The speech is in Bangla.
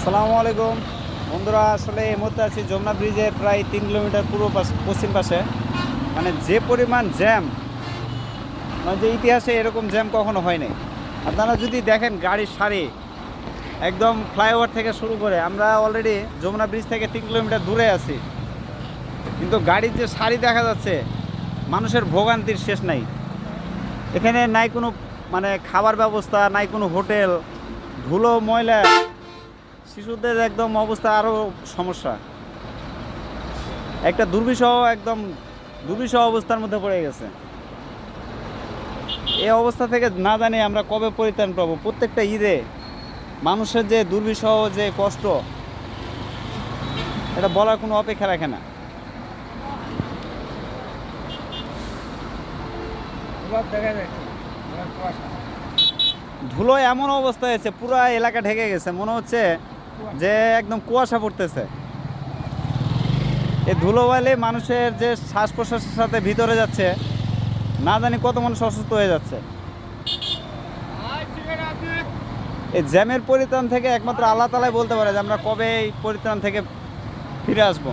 আসসালামু আলাইকুম বন্ধুরা, আসলে এই মুহূর্তে আছি যমুনা ব্রিজের প্রায় 3 কিলোমিটার পূর্ব পশ্চিম পাশে। মানে যে পরিমাণ জ্যাম, মানে যে ইতিহাসে এরকম জ্যাম কখনো হয় নাই। আপনারা যদি দেখেন গাড়ির সারি একদম ফ্লাইওভার থেকে শুরু করে, আমরা অলরেডি যমুনা ব্রিজ থেকে 3 কিলোমিটার দূরে আছি, কিন্তু গাড়ির যে সারি দেখা যাচ্ছে, মানুষের ভোগান্তির শেষ নাই। এখানে নাই কোনো মানে খাবার ব্যবস্থা, নাই কোনো হোটেল, ধুলো ময়লা, শিশুদের একদম অবস্থা আরও সমস্যা। একটা একদম দুর্বিষহ অবস্থার মধ্যে পড়ে গেছে। এই অবস্থা থেকে না জানি আমরা কবে পরিত্রাণ পাবো। প্রত্যেকটা ঈদে মানুষের যে দুর্বিষহ যে কষ্ট, এটা বলার কোনো অপেক্ষা রাখে না। ধুলো এমন অবস্থা হয়েছে, পুরো এলাকা ঢেকে গেছে, মনে হচ্ছে যে একদম কুয়াশা পড়তেছে। এই ধুলোবালি মানুষের যে শ্বাস প্রশ্বাসের সাথে ভিতরে যাচ্ছে, না জানি কত মানুষ অসুস্থ হয়ে যাচ্ছে। এই জ্যামের পরিত্রাণ থেকে একমাত্র আল্লাহ তাআলাই বলতে পারে যে আমরা কবে এই পরিত্রাণ থেকে ফিরে আসবো।